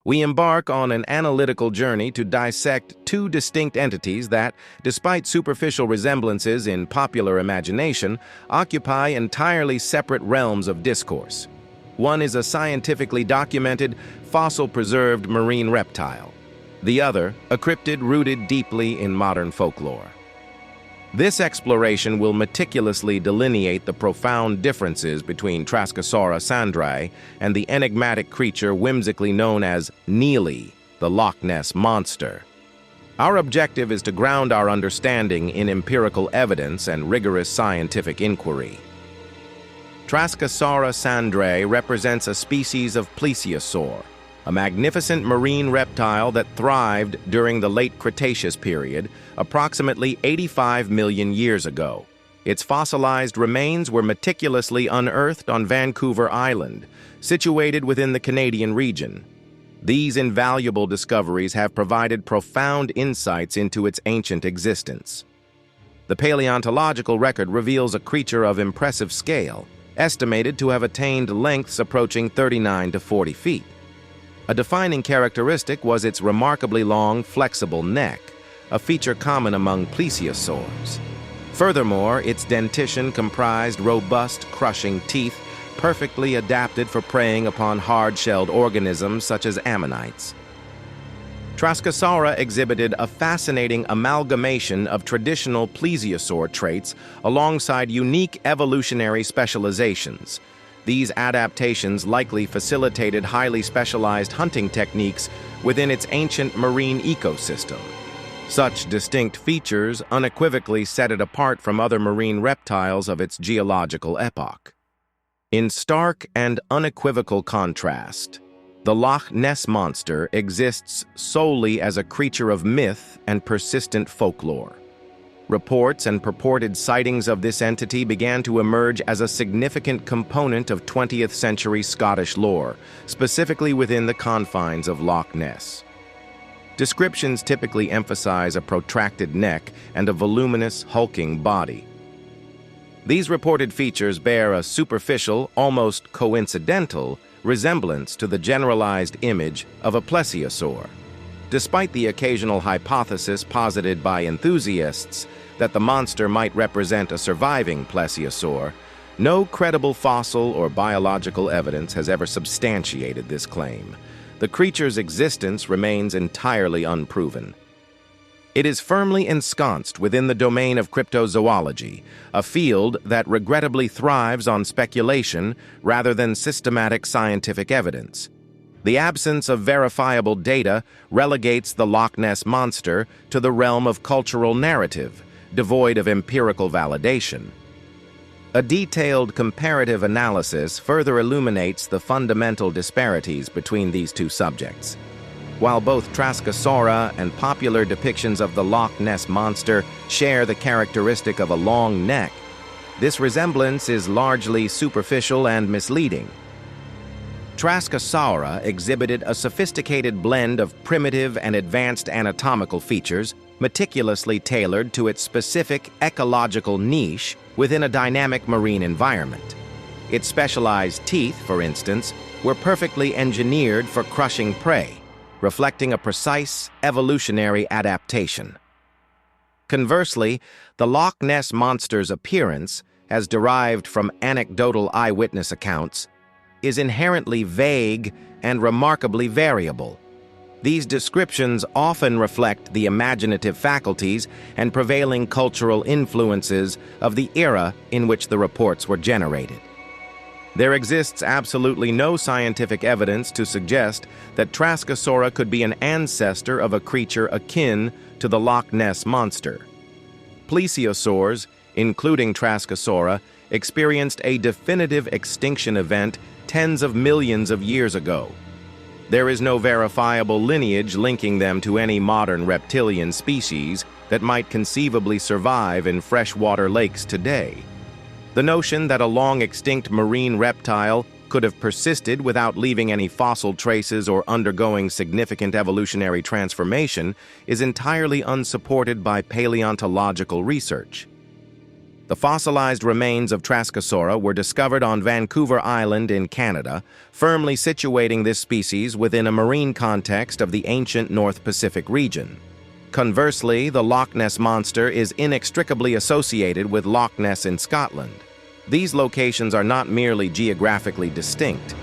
We embark on an analytical journey to dissect two distinct entities that, despite superficial resemblances in popular imagination, occupy entirely separate realms of discourse. One is a scientifically documented, fossil-preserved marine reptile. The other, a cryptid rooted deeply in modern folklore. This exploration will meticulously delineate the profound differences between Traskasaura sandrae and the enigmatic creature whimsically known as Neally, the Loch Ness monster. Our objective is to ground our understanding in empirical evidence and rigorous scientific inquiry. Traskasaura sandrae represents a species of plesiosaur, a magnificent marine reptile that thrived during the Late Cretaceous period, approximately 85 million years ago. Its fossilized remains were meticulously unearthed on Vancouver Island, situated within the Canadian region. These invaluable discoveries have provided profound insights into its ancient existence. The paleontological record reveals a creature of impressive scale, estimated to have attained lengths approaching 39 to 40 feet. A defining characteristic was its remarkably long, flexible neck, a feature common among plesiosaurs. Furthermore, its dentition comprised robust, crushing teeth, perfectly adapted for preying upon hard-shelled organisms such as ammonites. Traskasaura exhibited a fascinating amalgamation of traditional plesiosaur traits alongside unique evolutionary specializations. These adaptations likely facilitated highly specialized hunting techniques within its ancient marine ecosystem. Such distinct features unequivocally set it apart from other marine reptiles of its geological epoch. In stark and unequivocal contrast, the Loch Ness monster exists solely as a creature of myth and persistent folklore. Reports and purported sightings of this entity began to emerge as a significant component of 20th century Scottish lore, specifically within the confines of Loch Ness. Descriptions typically emphasize a protracted neck and a voluminous, hulking body. These reported features bear a superficial, almost coincidental, resemblance to the generalized image of a plesiosaur. Despite the occasional hypothesis posited by enthusiasts that the monster might represent a surviving plesiosaur, no credible fossil or biological evidence has ever substantiated this claim. The creature's existence remains entirely unproven. It is firmly ensconced within the domain of cryptozoology, a field that regrettably thrives on speculation rather than systematic scientific evidence. The absence of verifiable data relegates the Loch Ness monster to the realm of cultural narrative, devoid of empirical validation. A detailed comparative analysis further illuminates the fundamental disparities between these two subjects. While both Traskasaura and popular depictions of the Loch Ness monster share the characteristic of a long neck, this resemblance is largely superficial and misleading. Traskasaura exhibited a sophisticated blend of primitive and advanced anatomical features, meticulously tailored to its specific ecological niche within a dynamic marine environment. Its specialized teeth, for instance, were perfectly engineered for crushing prey, reflecting a precise evolutionary adaptation. Conversely, the Loch Ness monster's appearance, as derived from anecdotal eyewitness accounts, is inherently vague and remarkably variable. These descriptions often reflect the imaginative faculties and prevailing cultural influences of the era in which the reports were generated. There exists absolutely no scientific evidence to suggest that Traskasaura could be an ancestor of a creature akin to the Loch Ness monster. Plesiosaurs, including Traskasaura, experienced a definitive extinction event tens of millions of years ago. There is no verifiable lineage linking them to any modern reptilian species that might conceivably survive in freshwater lakes today. The notion that a long-extinct marine reptile could have persisted without leaving any fossil traces or undergoing significant evolutionary transformation is entirely unsupported by paleontological research. The fossilized remains of Traskasaura were discovered on Vancouver Island in Canada, firmly situating this species within a marine context of the ancient North Pacific region. Conversely, the Loch Ness monster is inextricably associated with Loch Ness in Scotland. These locations are not merely geographically distinct.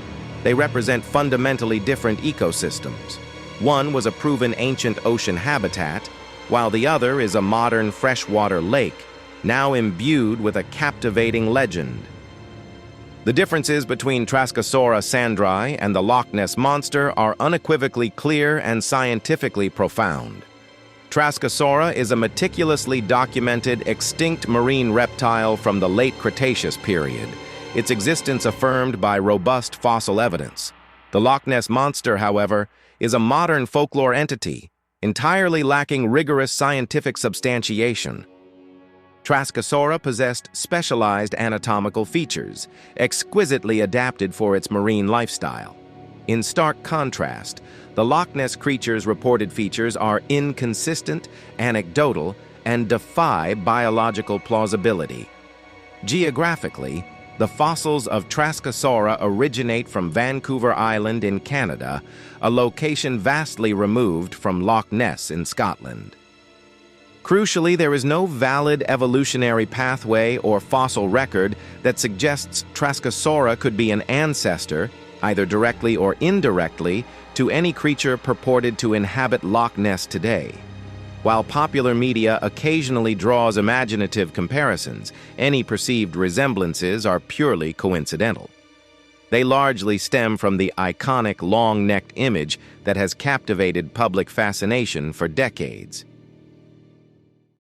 They represent fundamentally different ecosystems. One was a proven ancient ocean habitat, while the other is a modern freshwater lake, now imbued with a captivating legend. The differences between Traskasaura sandrae and the Loch Ness monster are unequivocally clear and scientifically profound. Traskasaura is a meticulously documented extinct marine reptile from the Late Cretaceous period, its existence affirmed by robust fossil evidence. The Loch Ness monster, however, is a modern folklore entity, entirely lacking rigorous scientific substantiation. Traskasaura possessed specialized anatomical features, exquisitely adapted for its marine lifestyle. In stark contrast, the Loch Ness creature's reported features are inconsistent, anecdotal, and defy biological plausibility. Geographically, the fossils of Traskasaura originate from Vancouver Island in Canada, a location vastly removed from Loch Ness in Scotland. Crucially, there is no valid evolutionary pathway or fossil record that suggests Traskasaura could be an ancestor, either directly or indirectly, to any creature purported to inhabit Loch Ness today. While popular media occasionally draws imaginative comparisons, any perceived resemblances are purely coincidental. They largely stem from the iconic long-necked image that has captivated public fascination for decades.